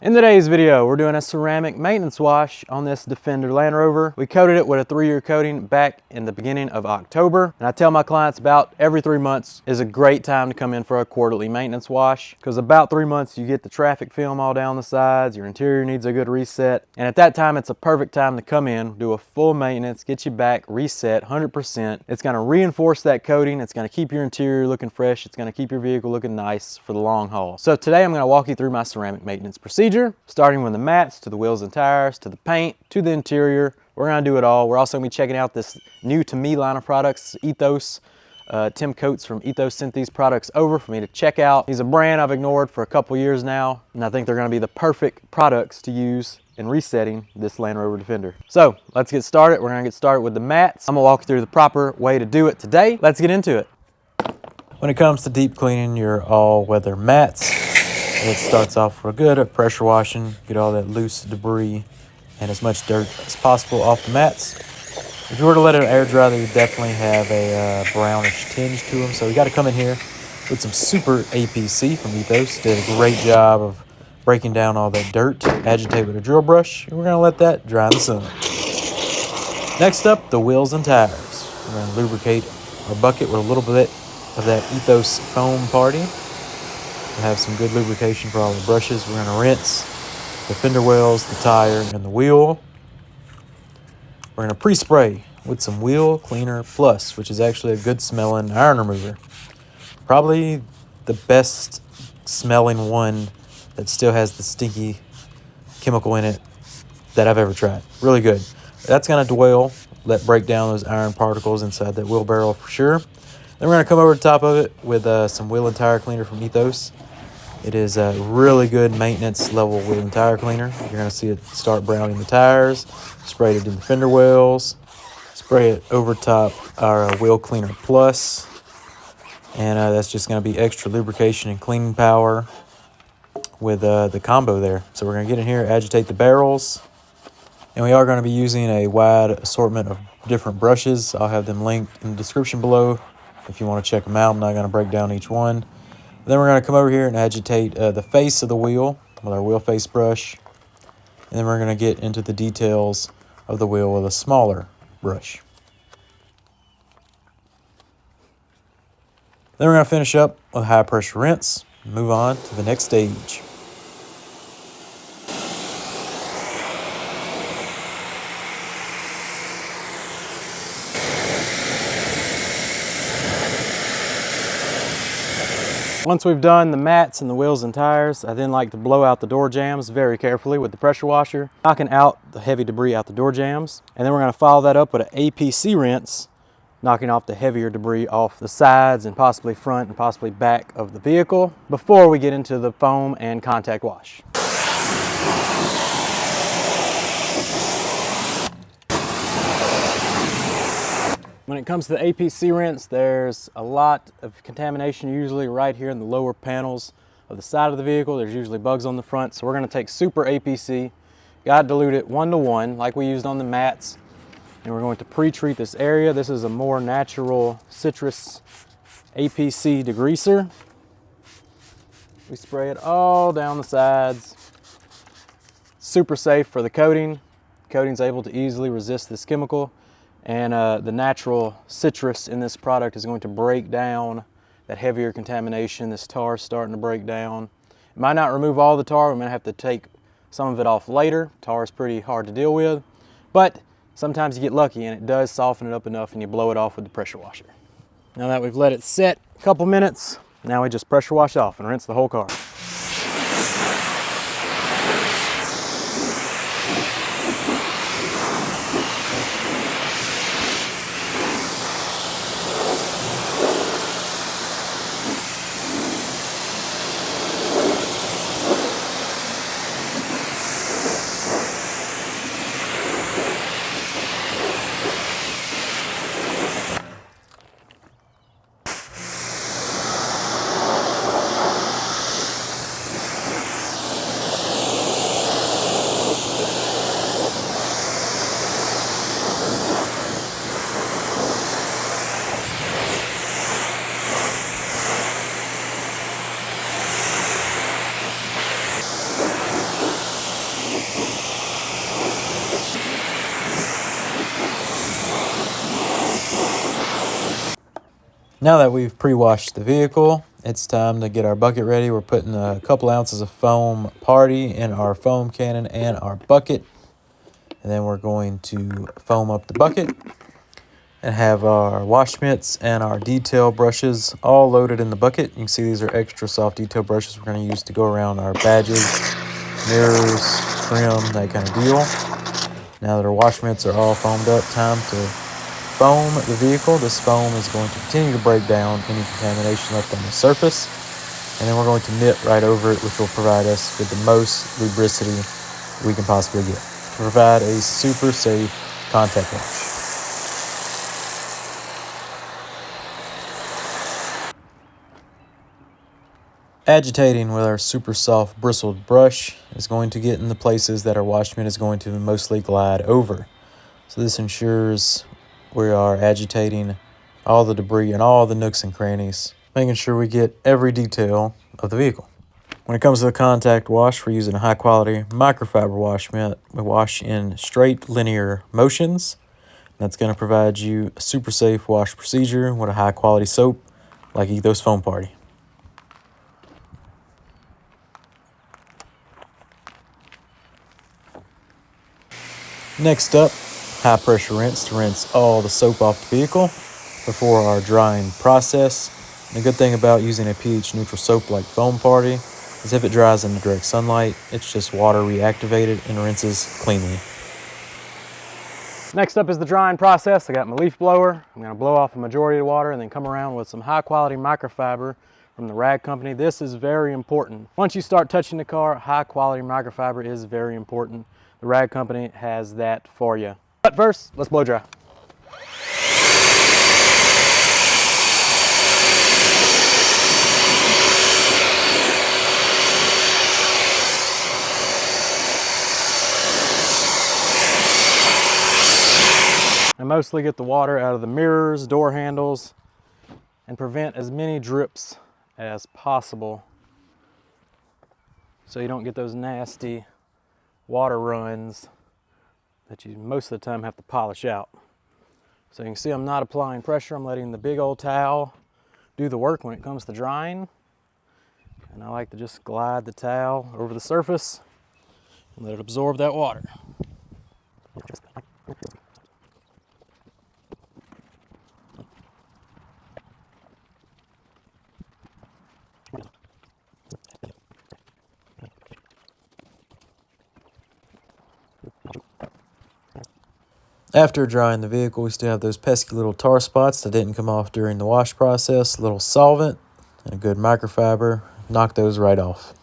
In today's video, we're doing a ceramic maintenance wash on this Defender Land Rover. We coated it with a 3-year coating back in the beginning of October. And I tell my clients about every 3 months is a great time to come in for a quarterly maintenance wash, because about 3 months you get the traffic film all down the sides, your interior needs a good reset. And at that time, it's a perfect time to come in, do a full maintenance, get you back reset 100%. It's gonna reinforce that coating. It's gonna keep your interior looking fresh. It's gonna keep your vehicle looking nice for the long haul. So today I'm gonna walk you through my ceramic maintenance procedure. Starting with the mats, to the wheels and tires, to the paint, to the interior. We're gonna do it all. We're also gonna be checking out this new to me line of products, Ethos. Tim Coates from Ethos sent these products over for me to check out. He's a brand I've ignored for a couple years now, and I think they're gonna be the perfect products to use in resetting this Land Rover Defender. So let's get started. We're gonna get started with the mats. I'm gonna walk you through the proper way to do it today. Let's get into it. When it comes to deep cleaning your all-weather mats, it starts off real good at pressure washing, get all that loose debris and as much dirt as possible off the mats. If you were to let it air dry, they would definitely have a brownish tinge to them. So we got to come in here with some super APC from Ethos. Did a great job of breaking down all that dirt. Agitate with a drill brush, and we're going to let that dry in the sun. Next up, the wheels and tires. We're going to lubricate our bucket with a little bit of that Ethos foam party. Have some good lubrication for all the brushes. We're going to rinse the fender wells, the tire, and the wheel. We're going to pre-spray with some Wheel Cleaner Plus, which is actually a good smelling iron remover. Probably the best smelling one that still has the stinky chemical in it that I've ever tried. Really good. That's going to dwell, break down those iron particles inside that wheel barrel for sure. Then we're going to come over the top of it with some wheel and tire cleaner from Ethos. It is a really good maintenance level wheel and tire cleaner. You're going to see it start browning the tires, spray it in the fender wells, spray it over top our Wheel Cleaner Plus, and that's just going to be extra lubrication and cleaning power with the combo there. So we're going to get in here, agitate the barrels, and we are going to be using a wide assortment of different brushes. I'll have them linked in the description below if you want to check them out. I'm not going to break down each one. Then we're going to come over here and agitate the face of the wheel with our wheel face brush. And then we're going to get into the details of the wheel with a smaller brush. Then we're going to finish up with high pressure rinse and move on to the next stage. Once we've done the mats and the wheels and tires, I then like to blow out the door jambs very carefully with the pressure washer, knocking out the heavy debris out the door jambs. And then we're going to follow that up with an APC rinse, knocking off the heavier debris off the sides and possibly front and possibly back of the vehicle before we get into the foam and contact wash. When it comes to the APC rinse, there's a lot of contamination usually right here in the lower panels of the side of the vehicle. There's usually bugs on the front, so we're going to take super APC, got to dilute it 1:1 like we used on the mats, and we're going to pre-treat this area. This is a more natural citrus APC degreaser. We spray it all down the sides. Super safe for the coating. The coating's able to easily resist this chemical. And the natural citrus in this product is going to break down that heavier contamination. This tar is starting to break down. It might not remove all the tar. We might have to take some of it off later. Tar is pretty hard to deal with. But sometimes you get lucky and it does soften it up enough and you blow it off with the pressure washer. Now that we've let it set a couple minutes, now we just pressure wash off and rinse the whole car. Now that we've pre-washed the vehicle, it's time to get our bucket ready. We're putting a couple ounces of foam party in our foam cannon and our bucket. And then we're going to foam up the bucket and have our wash mitts and our detail brushes all loaded in the bucket. You can see these are extra soft detail brushes we're going to use to go around our badges, mirrors, trim, that kind of deal. Now that our wash mitts are all foamed up, time to foam the vehicle. This foam is going to continue to break down any contamination left on the surface. And then we're going to knit right over it, which will provide us with the most lubricity we can possibly get to provide a super safe contact wash. Agitating with our super soft bristled brush is going to get in the places that our wash mitt is going to mostly glide over. So this ensures we are agitating all the debris and all the nooks and crannies, making sure we get every detail of the vehicle. When it comes to the contact wash, we're using a high quality microfiber wash mitt. We wash in straight linear motions. That's going to provide you a super safe wash procedure with a high quality soap like Ethos Foam Party. Next up, high pressure rinse to rinse all the soap off the vehicle before our drying process. And the good thing about using a pH neutral soap like Foam Party is if it dries in the direct sunlight, it's just water reactivated and rinses cleanly. Next up is the drying process. I got my leaf blower. I'm going to blow off a majority of the water and then come around with some high quality microfiber from the rag company. This is very important. Once you start touching the car, high quality microfiber is very important. The rag company has that for you. But first, let's blow dry. I mostly get the water out of the mirrors, door handles, and prevent as many drips as possible so you don't get those nasty water runs that you most of the time have to polish out. So you can see I'm not applying pressure. I'm letting the big old towel do the work when it comes to drying. And I like to just glide the towel over the surface and let it absorb that water. After drying the vehicle, we still have those pesky little tar spots that didn't come off during the wash process. A little solvent and a good microfiber, knock those right off.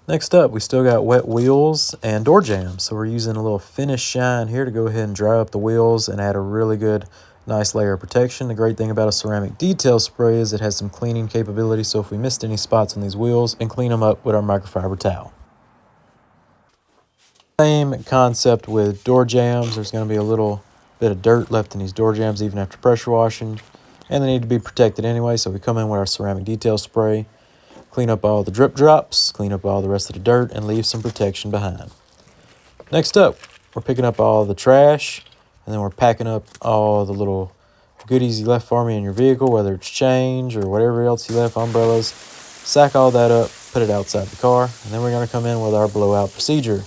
Next up, we still got wet wheels and door jambs. So we're using a little finish shine here to go ahead and dry up the wheels and add a really good, nice layer of protection. The great thing about a ceramic detail spray is it has some cleaning capability. So if we missed any spots on these wheels, we can clean them up with our microfiber towel. Same concept with door jambs. There's going to be a little bit of dirt left in these door jambs even after pressure washing. And they need to be protected anyway. So we come in with our ceramic detail spray. Clean up all the drip drops, clean up all the rest of the dirt, and leave some protection behind. Next up, we're picking up all the trash, and then we're packing up all the little goodies you left for me in your vehicle, whether it's change or whatever else you left, umbrellas. Sack all that up, put it outside the car, and then we're going to come in with our blowout procedure.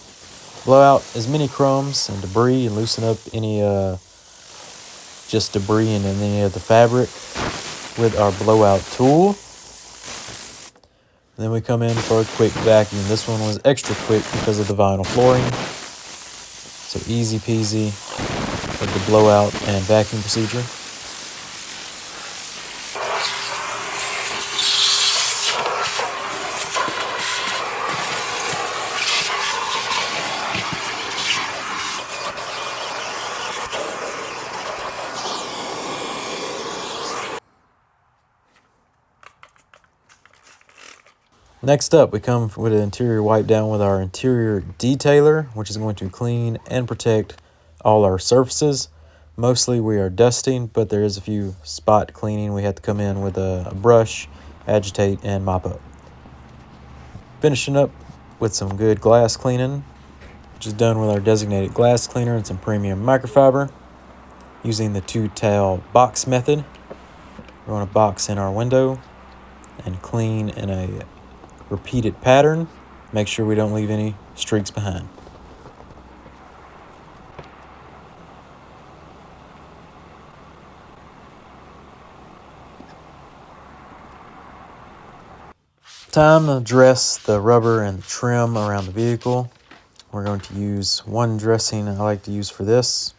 Blow out as many crumbs and debris and loosen up any just debris in any of the fabric with our blowout tool. Then we come in for a quick vacuum. This one was extra quick because of the vinyl flooring. So easy peasy with the blowout and vacuum procedure. Next up, we come with an interior wipe down with our interior detailer, which is going to clean and protect all our surfaces. Mostly we are dusting, but there is a few spot cleaning. We have to come in with a brush, agitate, and mop up. Finishing up with some good glass cleaning. which is done with our designated glass cleaner and some premium microfiber. Using the 2-towel box method, we're going to box in our window and clean in a repeated pattern. Make sure we don't leave any streaks behind. Time to dress the rubber and the trim around the vehicle. We're going to use one dressing I like to use for this.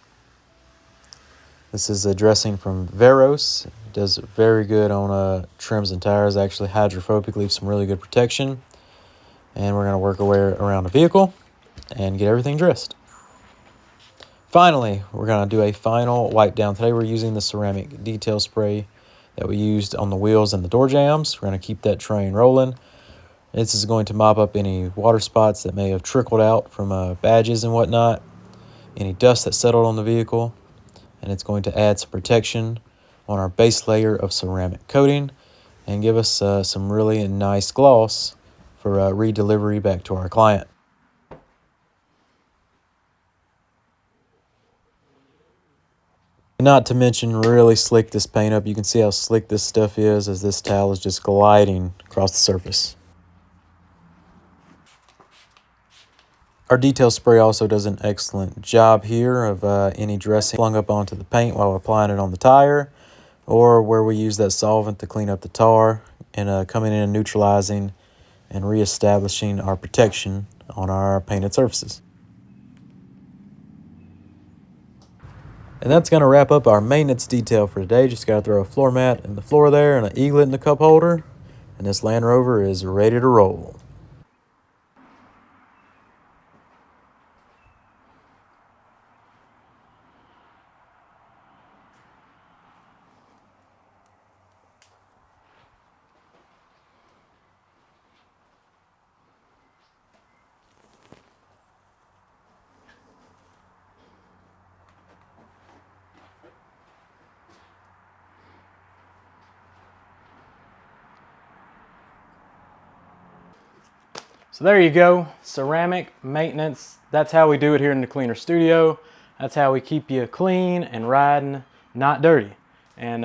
This is a dressing from Veros. It does very good on trims and tires. Actually hydrophobic, leaves some really good protection. And we're going to work our way around the vehicle and get everything dressed. Finally, we're going to do a final wipe down. Today we're using the ceramic detail spray that we used on the wheels and the door jambs. We're going to keep that train rolling. This is going to mop up any water spots that may have trickled out from badges and whatnot, any dust that settled on the vehicle, and it's going to add some protection on our base layer of ceramic coating and give us some really nice gloss for re-delivery back to our client. Not to mention really slick this paint up. You can see how slick this stuff is as this towel is just gliding across the surface. Our detail spray also does an excellent job here of any dressing flung up onto the paint while applying it on the tire, or where we use that solvent to clean up the tar and coming in and neutralizing and reestablishing our protection on our painted surfaces. And that's going to wrap up our maintenance detail for today. Just got to throw a floor mat in the floor there and an eaglet in the cup holder, and this Land Rover is ready to roll. So there you go, ceramic maintenance. That's how we do it here in the Cleaner Studio. That's how we keep you clean and riding, not dirty, and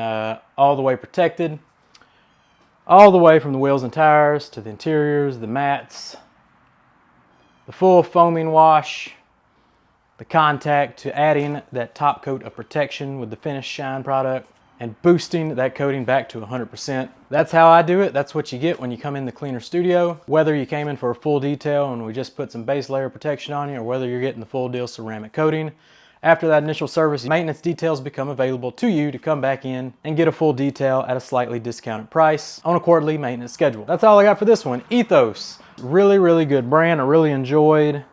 all the way protected, all the way from the wheels and tires to the interiors, the mats, the full foaming wash, the contact, to adding that top coat of protection with the Finish Shine product and boosting that coating back to 100%. That's how I do it. That's what you get when you come in the Cleaner Studio. Whether you came in for a full detail and we just put some base layer protection on you, or whether you're getting the full deal ceramic coating, after that initial service, maintenance details become available to you to come back in and get a full detail at a slightly discounted price on a quarterly maintenance schedule. That's all I got for this one. Ethos, really good brand. I really enjoyed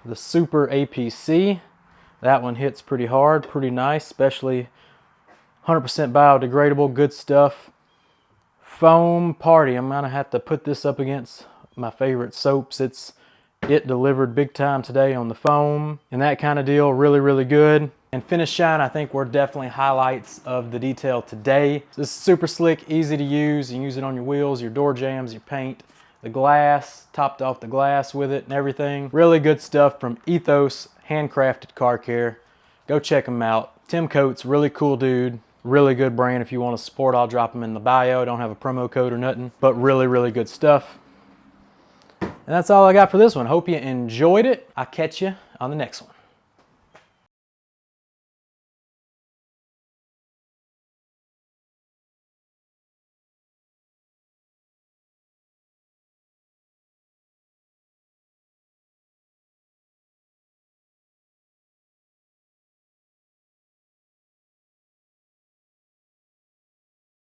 the Super APC. That one hits pretty hard, pretty nice, especially 100% biodegradable, good stuff. Foam Party, I'm gonna have to put this up against my favorite soaps. It delivered big time today on the foam and that kind of deal. Really good. And Finish Shine, I think, were definitely highlights of the detail today. This is super slick, easy to use. You can use it on your wheels, your door jambs, your paint, the glass, topped off the glass with it and everything. Really good stuff from Ethos Handcrafted Car Care. Go check them out. Tim Coates, really cool dude. Really good brand. If you want to support, I'll drop them in the bio. I don't have a promo code or nothing, but really good stuff. And that's all I got for this one. Hope you enjoyed it. I'll catch you on the next one.